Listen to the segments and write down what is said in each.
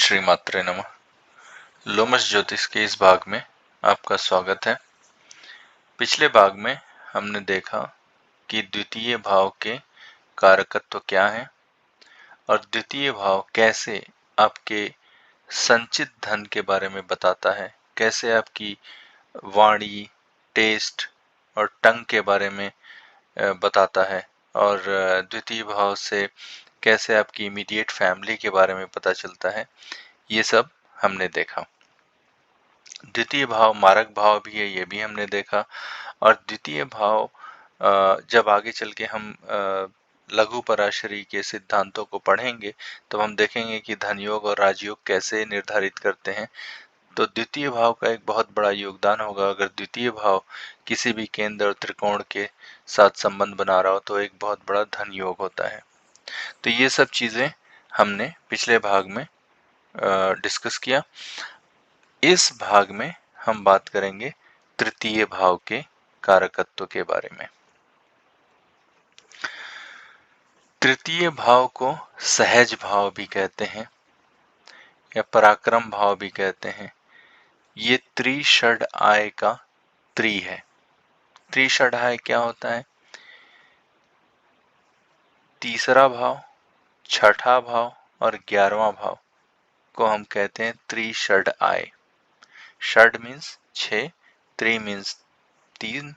श्री मात्रे नमः। लोमस ज्योतिष के इस भाग में आपका स्वागत है। पिछले भाग में हमने देखा कि द्वितीय भाव के कारकत्व क्या हैं और द्वितीय भाव कैसे आपके संचित धन के बारे में बताता है, कैसे आपकी वाणी, टेस्ट और टंग के बारे में बताता है और द्वितीय भाव से कैसे आपकी इमीडिएट फैमिली के बारे में पता चलता है। ये सब हमने देखा। द्वितीय भाव मारक भाव भी है, ये भी हमने देखा। और द्वितीय भाव जब आगे चल के हम लघु पराशरी के सिद्धांतों को पढ़ेंगे तो हम देखेंगे कि धन योग और राजयोग कैसे निर्धारित करते हैं। तो द्वितीय भाव का एक बहुत बड़ा योगदान होगा। अगर द्वितीय भाव किसी भी केंद्र और त्रिकोण के साथ संबंध बना रहा हो तो एक बहुत बड़ा धन योग होता है। तो ये सब चीजें हमने पिछले भाग में डिस्कस किया। इस भाग में हम बात करेंगे तृतीय भाव के कारकत्व के बारे में। तृतीय भाव को सहज भाव भी कहते हैं या पराक्रम भाव भी कहते हैं। ये त्रिषड आय का त्रि है। त्रिषड आय क्या होता है? तीसरा भाव, छठा भाव और 11वां भाव को हम कहते हैं त्रिषड आय। षड मीन्स 6, त्रि मीन्स 3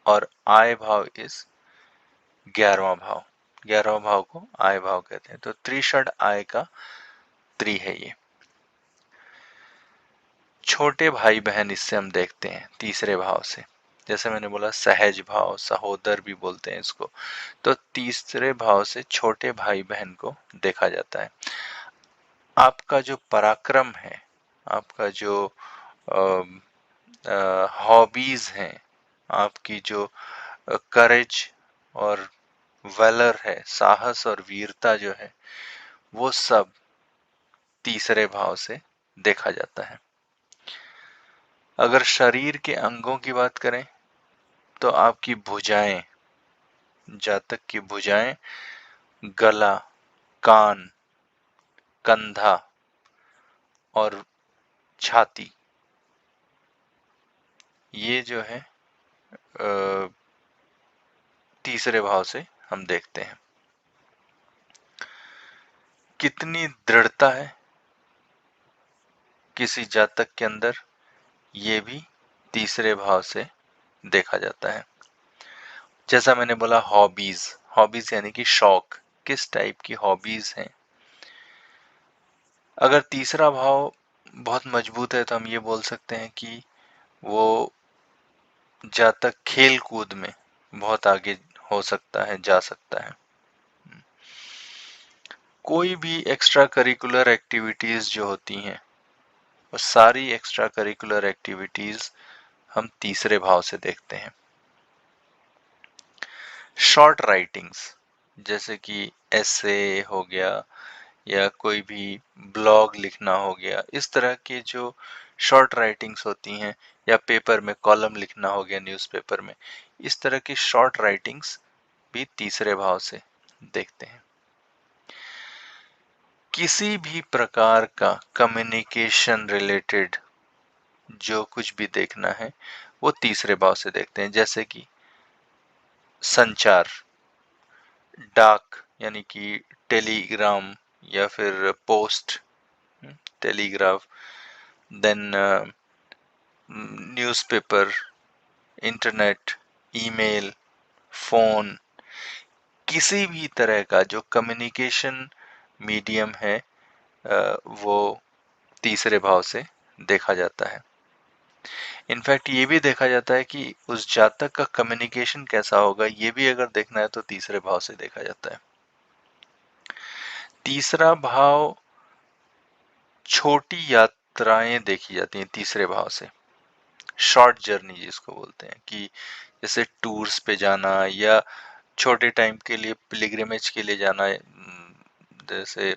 और आय भाव इस 11वां भाव। 11वां भाव को आय भाव कहते हैं। तो त्रिषड आय का त्रि है ये। छोटे भाई बहन इससे हम देखते हैं तीसरे भाव से। जैसे मैंने बोला सहज भाव, सहोदर भी बोलते हैं इसको। तो तीसरे भाव से छोटे भाई बहन को देखा जाता है। आपका जो पराक्रम है, आपका जो हॉबीज हैं, आपकी जो करेज और वेलर है, साहस और वीरता जो है, वो सब तीसरे भाव से देखा जाता है। अगर शरीर के अंगों की बात करें तो आपकी भुजाएं, जातक की भुजाएं, गला, कान, कंधा और छाती, ये जो है तीसरे भाव से हम देखते हैं। कितनी दृढ़ता है किसी जातक के अंदर, ये भी तीसरे भाव से देखा जाता है। जैसा मैंने बोला हॉबीज, हॉबीज यानी कि शौक, किस टाइप की हॉबीज हैं। अगर तीसरा भाव बहुत मजबूत है तो हम ये बोल सकते हैं कि वो जातक खेल कूद में बहुत आगे हो सकता है, जा सकता है। कोई भी एक्स्ट्रा करिकुलर एक्टिविटीज जो होती हैं, वो सारी एक्स्ट्रा करिकुलर एक्टिविटीज हम तीसरे भाव से देखते हैं। शॉर्ट राइटिंग्स जैसे कि एसे हो गया या कोई भी ब्लॉग लिखना हो गया, इस तरह के जो शॉर्ट राइटिंग्स होती हैं, या पेपर में कॉलम लिखना हो गया न्यूज़पेपर में, इस तरह की शॉर्ट राइटिंग्स भी तीसरे भाव से देखते हैं। किसी भी प्रकार का कम्युनिकेशन रिलेटेड जो कुछ भी देखना है वो तीसरे भाव से देखते हैं। जैसे कि संचार, डाक यानी कि टेलीग्राम या फिर post, telegraph, then newspaper, internet, email, phone, किसी भी तरह का जो कम्युनिकेशन मीडियम है वो तीसरे भाव से देखा जाता है। इनफैक्ट ये भी देखा जाता है कि उस जातक का कम्युनिकेशन कैसा होगा, ये भी अगर देखना है तो तीसरे भाव से देखा जाता है। तीसरा भाव, छोटी यात्राएं देखी जाती हैं तीसरे भाव से। शॉर्ट जर्नी जिसको बोलते हैं, कि जैसे टूर्स पे जाना या छोटे टाइम के लिए पिलग्रिमेज के लिए जाना, जैसे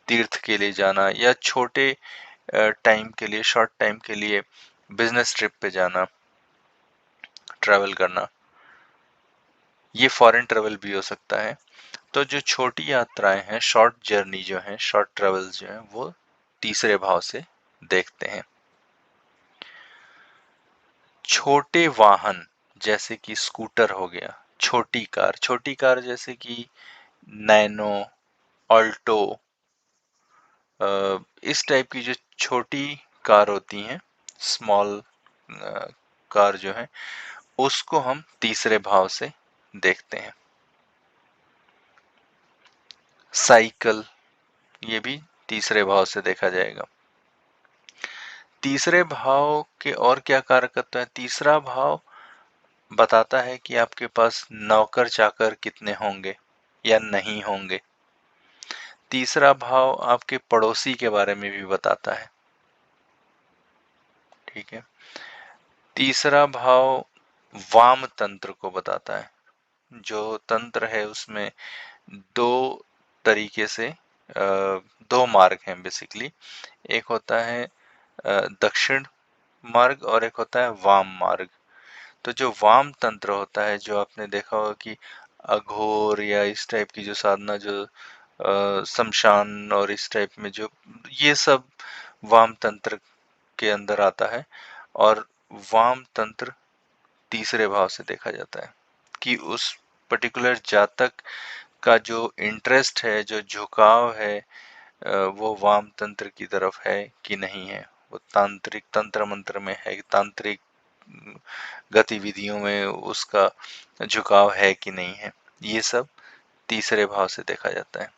तीर्थ के लिए जाना, या छोटे टाइम के लिए, शॉर्ट टाइम के लिए बिजनेस ट्रिप पे जाना, ट्रैवल करना, ये फॉरेन ट्रैवल भी हो सकता है। तो जो छोटी यात्राएं हैं, शॉर्ट जर्नी जो है, शॉर्ट ट्रैवल्स जो हैं, वो तीसरे भाव से देखते हैं। छोटे वाहन जैसे कि स्कूटर हो गया, छोटी कार जैसे कि नैनो, ऑल्टो, इस टाइप की जो छोटी कार होती हैं, स्मॉल कार जो है, उसको हम तीसरे भाव से देखते हैं। साइकिल, ये भी तीसरे भाव से देखा जाएगा। तीसरे भाव के और क्या कारकत्व है? तीसरा भाव बताता है कि आपके पास नौकर चाकर कितने होंगे या नहीं होंगे। तीसरा भाव आपके पड़ोसी के बारे में भी बताता है, ठीक है। तीसरा भाव वाम तंत्र को बताता है। जो तंत्र है उसमें दो तरीके से दो मार्ग हैं बेसिकली। एक होता है दक्षिण मार्ग और एक होता है वाम मार्ग। तो जो वाम तंत्र होता है, जो आपने देखा होगा कि अघोर या इस टाइप की जो साधना, जो शमशान और इस टाइप में, जो ये सब वाम तंत्र के अंदर आता है। और वाम तंत्र तीसरे भाव से देखा जाता है कि उस पर्टिकुलर जातक का जो इंटरेस्ट है, जो झुकाव है, वो वाम तंत्र की तरफ है कि नहीं है, वो तांत्रिक तंत्र मंत्र में है, तांत्रिक गतिविधियों में उसका झुकाव है कि नहीं है। ये सब तीसरे भाव से देखा जाता है।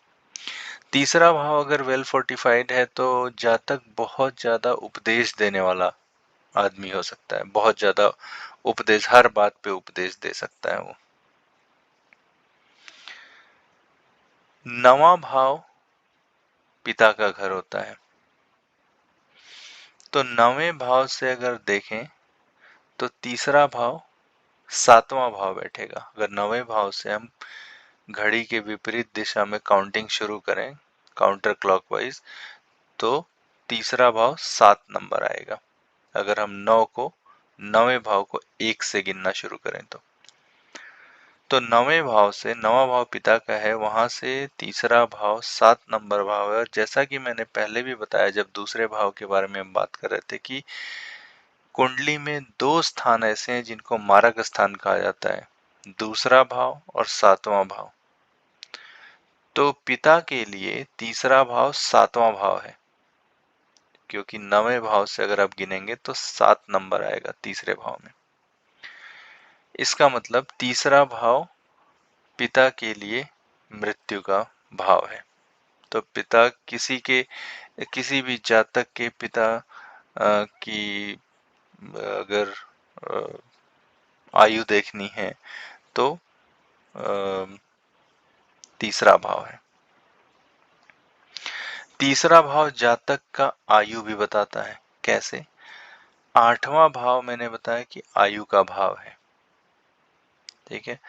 तीसरा भाव अगर वेल फोर्टिफाइड है तो जातक बहुत ज्यादा उपदेश देने वाला आदमी हो सकता है। बहुत ज्यादा उपदेश, हर बात पे उपदेश दे सकता है वो। नवां भाव पिता का घर होता है। तो नवें भाव से अगर देखें तो तीसरा भाव सातवां भाव बैठेगा। अगर नवें भाव से हम घड़ी के विपरीत दिशा में काउंटिंग शुरू करें, काउंटर क्लॉकवाइज, तो तीसरा भाव 7 नंबर आएगा। अगर हम 9 को, नवें भाव को 1 से गिनना शुरू करें तो नवें भाव से, नवा भाव पिता का है, वहां से तीसरा भाव 7 नंबर भाव है। और जैसा कि मैंने पहले भी बताया जब दूसरे भाव के बारे में हम बात कर रहे थे कि कुंडली में 2 स्थान ऐसे हैं जिनको मारक स्थान कहा जाता है, दूसरा भाव और 7वां भाव। तो पिता के लिए तीसरा भाव 7वां भाव है, क्योंकि नवें भाव से अगर आप गिनेंगे तो 7 नंबर आएगा तीसरे भाव में। इसका मतलब तीसरा भाव पिता के लिए मृत्यु का भाव है। तो पिता किसी भी जातक के पिता की अगर आयु देखनी है तो तीसरा भाव है। तीसरा भाव जातक का आयु भी बताता है। कैसे? 8वां भाव मैंने बताया कि आयु का भाव है, ठीक है।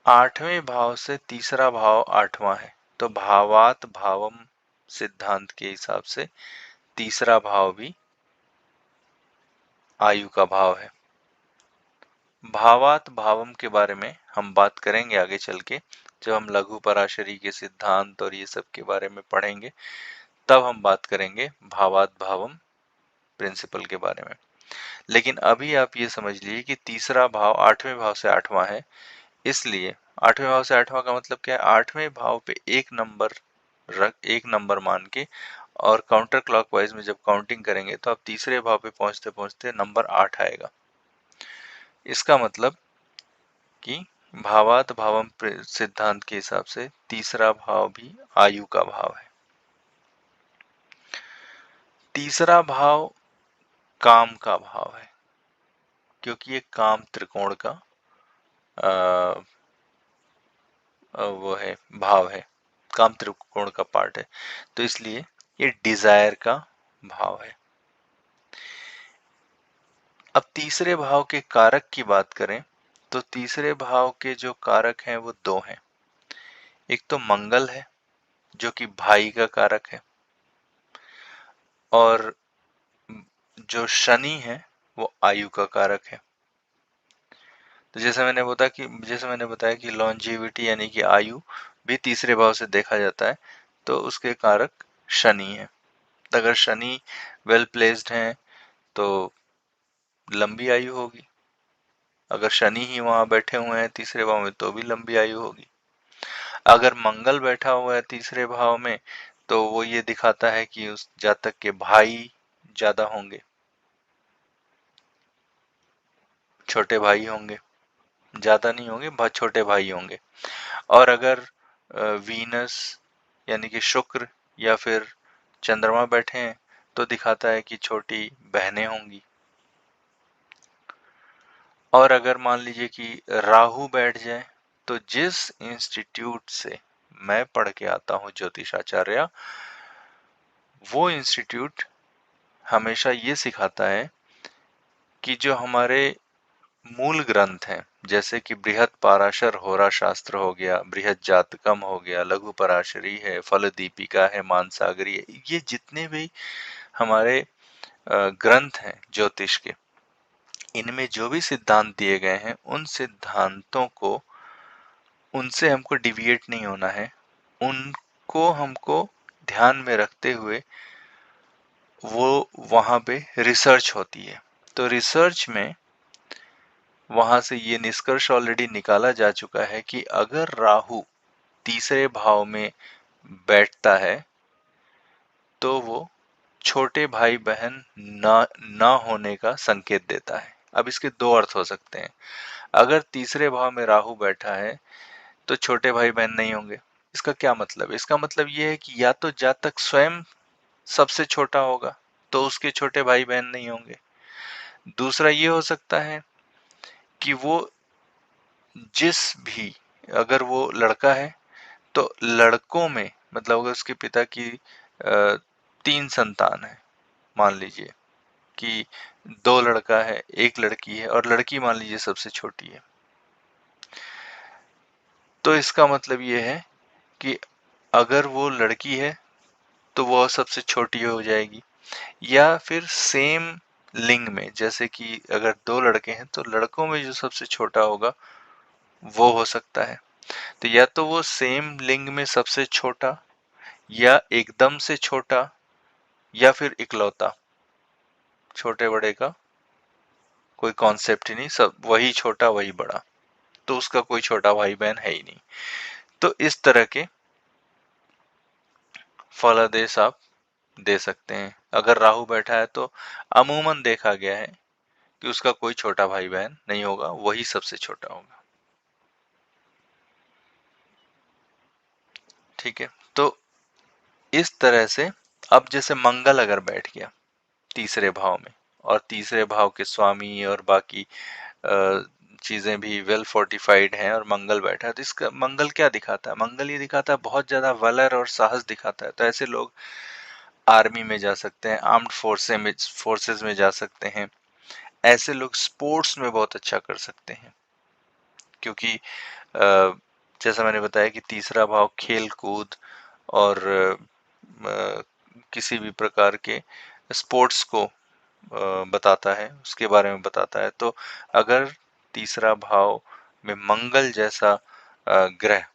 8वें भाव से तीसरा भाव 8वां है, तो भावात भावम सिद्धांत के हिसाब से तीसरा भाव भी आयु का भाव है। भावात भावम के बारे में हम बात करेंगे आगे चल के, जब हम लघु पराशरी के सिद्धांत और ये सब के बारे में पढ़ेंगे, तब हम बात करेंगे भावात भावम प्रिंसिपल के बारे में। लेकिन अभी आप ये समझ लीजिए कि तीसरा भाव 8वें भाव से 8वां है, इसलिए 8वें भाव से 8वां का मतलब क्या है? 8वें भाव पे एक नंबर मान के और काउंटर क्लॉकवाइज में जब काउंटिंग करेंगे तो आप तीसरे भाव पे पहुंचते पहुंचते नंबर 8 आएगा। इसका मतलब कि भावात भावम सिद्धांत के हिसाब से तीसरा भाव भी आयु का भाव है। तीसरा भाव काम का भाव है, क्योंकि ये काम त्रिकोण का वो है, भाव है, काम त्रिकोण का पार्ट है, तो इसलिए ये डिजायर का भाव है। अब तीसरे भाव के कारक की बात करें तो तीसरे भाव के जो कारक हैं वो 2 हैं। एक तो मंगल है जो कि भाई का कारक है, और जो शनि है वो आयु का कारक है। तो जैसे मैंने बताया कि लॉन्जेविटी यानी कि आयु भी तीसरे भाव से देखा जाता है, तो उसके कारक शनि है। अगर शनि वेल प्लेस्ड हैं तो लंबी आयु होगी, अगर शनि ही वहां बैठे हुए हैं तीसरे भाव में तो भी लंबी आयु होगी। अगर मंगल बैठा हुआ है तीसरे भाव में तो वो ये दिखाता है कि उस जातक के भाई ज्यादा होंगे, छोटे भाई होंगे, ज्यादा नहीं होंगे, बहुत छोटे भाई होंगे। और अगर वीनस यानी कि शुक्र या फिर चंद्रमा बैठे हैं तो दिखाता है कि छोटी बहनें होंगी। और अगर मान लीजिए कि राहु बैठ जाए तो जिस इंस्टीट्यूट से मैं पढ़ के आता हूँ ज्योतिषाचार्य, वो इंस्टीट्यूट हमेशा ये सिखाता है कि जो हमारे मूल ग्रंथ हैं, जैसे कि बृहद पाराशर होरा शास्त्र हो गया, बृहद जातकम हो गया, लघु पराशरी है, फल दीपिका है, मानसागरी है, ये जितने भी हमारे ग्रंथ हैं ज्योतिष के, इनमें जो भी सिद्धांत दिए गए हैं उन सिद्धांतों को, उनसे हमको डिविएट नहीं होना है, उनको हमको ध्यान में रखते हुए वो वहाँ पे रिसर्च होती है। तो रिसर्च में वहां से ये निष्कर्ष ऑलरेडी निकाला जा चुका है कि अगर राहु तीसरे भाव में बैठता है तो वो छोटे भाई बहन ना होने का संकेत देता है। अब इसके दो अर्थ हो सकते हैं। अगर तीसरे भाव में राहु बैठा है तो छोटे भाई बहन नहीं होंगे। इसका क्या मतलब है? इसका मतलब ये है कि या तो जातक स्वयं सबसे छोटा होगा तो उसके छोटे भाई बहन नहीं होंगे। दूसरा ये हो सकता है कि वो जिस भी, अगर वो लड़का है तो लड़कों में, मतलब अगर उसके पिता की 3 संतान है, मान लीजिए कि 2 लड़का है, 1 लड़की है और लड़की मान लीजिए सबसे छोटी है, तो इसका मतलब ये है कि अगर वो लड़की है तो वो सबसे छोटी हो जाएगी। या फिर सेम लिंग में, जैसे कि अगर 2 लड़के हैं तो लड़कों में जो सबसे छोटा होगा वो हो सकता है। तो या तो वो सेम लिंग में सबसे छोटा, या एकदम से छोटा, या फिर इकलौता। छोटे बड़े का कोई कॉन्सेप्ट ही नहीं, सब वही छोटा वही बड़ा, तो उसका कोई छोटा भाई बहन है ही नहीं। तो इस तरह के फलादेश आप दे सकते हैं। अगर राहु बैठा है तो अमूमन देखा गया है कि उसका कोई छोटा भाई बहन नहीं होगा, वही सबसे छोटा होगा। ठीक है, तो इस तरह से अब जैसे मंगल अगर बैठ गया तीसरे भाव में, और तीसरे भाव के स्वामी और बाकी चीजें भी वेल फोर्टिफाइड हैं, और मंगल बैठा है, तो इसका मंगल क्या दिखाता है? मंगल ये दिखाता है बहुत ज्यादा वलर और साहस दिखाता है। तो ऐसे लोग आर्मी में जा सकते हैं, आर्म्ड फोर्सेस में जा सकते हैं। ऐसे लोग स्पोर्ट्स में बहुत अच्छा कर सकते हैं, क्योंकि जैसा मैंने बताया कि तीसरा भाव खेल कूद और किसी भी प्रकार के स्पोर्ट्स को बताता है, उसके बारे में बताता है। तो अगर तीसरा भाव में मंगल जैसा ग्रह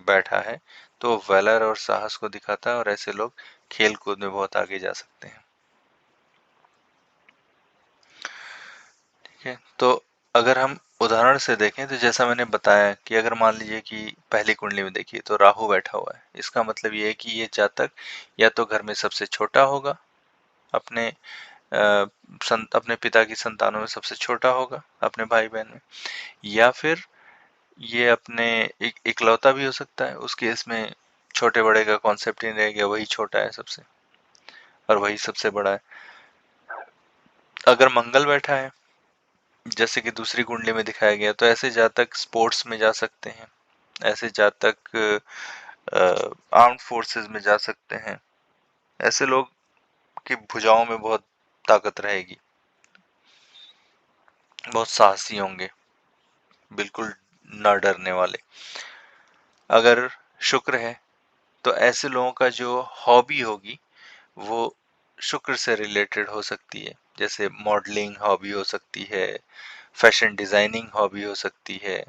बैठा है तो वैलर और साहस को दिखाता है, और ऐसे लोग खेल कूद में बहुत आगे जा सकते हैं। ठीक है, तो अगर हम उदाहरण से देखें तो जैसा मैंने बताया कि अगर मान लीजिए कि पहली कुंडली में देखिए तो राहु बैठा हुआ है, इसका मतलब ये है कि ये जातक या तो घर में सबसे छोटा होगा, अपने अपने पिता की संतानों में सबसे छोटा होगा अपने भाई बहन में, या फिर ये अपने इकलौता भी हो सकता है। उस केस में छोटे बड़े का कॉन्सेप्ट ही नहीं रह गया, वही छोटा है सबसे और वही सबसे बड़ा है। अगर मंगल बैठा है जैसे कि दूसरी कुंडली में दिखाया गया, तो ऐसे जातक स्पोर्ट्स में जा सकते हैं, ऐसे जातक आर्म्ड फोर्सेस में जा सकते हैं। ऐसे लोग की भुजाओं में बहुत ताकत रहेगी, बहुत साहसी होंगे, बिल्कुल न डरने वाले। अगर शुक्र है तो ऐसे लोगों का जो हॉबी होगी वो शुक्र से रिलेटेड हो सकती है, जैसे मॉडलिंग हॉबी हो सकती है, फैशन डिजाइनिंग हॉबी हो सकती है,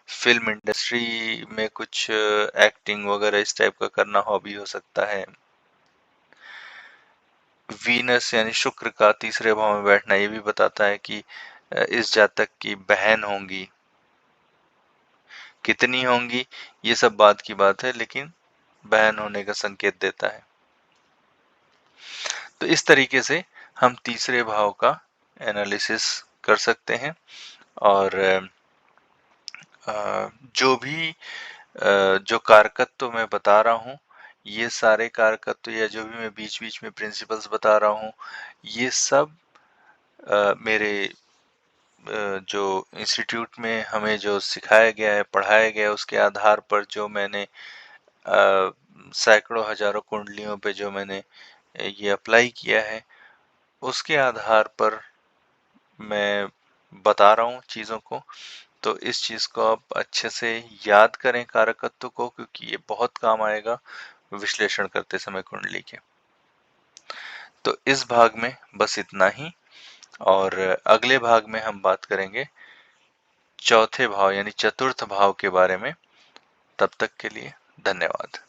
फिल्म इंडस्ट्री में कुछ एक्टिंग वगैरह इस टाइप का करना हॉबी हो सकता है। वीनस यानी शुक्र का तीसरे भाव में बैठना ये भी बताता है कि इस जातक की बहन होंगी। कितनी होंगी ये सब बात की बात है, लेकिन बहन होने का संकेत देता है। तो इस तरीके से हम तीसरे भाव का एनालिसिस कर सकते हैं। और जो भी जो कारकत्व मैं बता रहा हूँ, ये सारे कारकत्व या जो भी मैं बीच बीच में प्रिंसिपल्स बता रहा हूँ, ये सब मेरे जो इंस्टीट्यूट में हमें जो सिखाया गया है, पढ़ाया गया है, उसके आधार पर जो मैंने सैकड़ों हजारों कुंडलियों पे जो मैंने ये अप्लाई किया है, उसके आधार पर मैं बता रहा हूँ चीज़ों को। तो इस चीज़ को आप अच्छे से याद करें कारकत्व को, क्योंकि ये बहुत काम आएगा विश्लेषण करते समय कुंडली के। तो इस भाग में बस इतना ही, और अगले भाग में हम बात करेंगे चौथे भाव यानी चतुर्थ भाव के बारे में। तब तक के लिए धन्यवाद।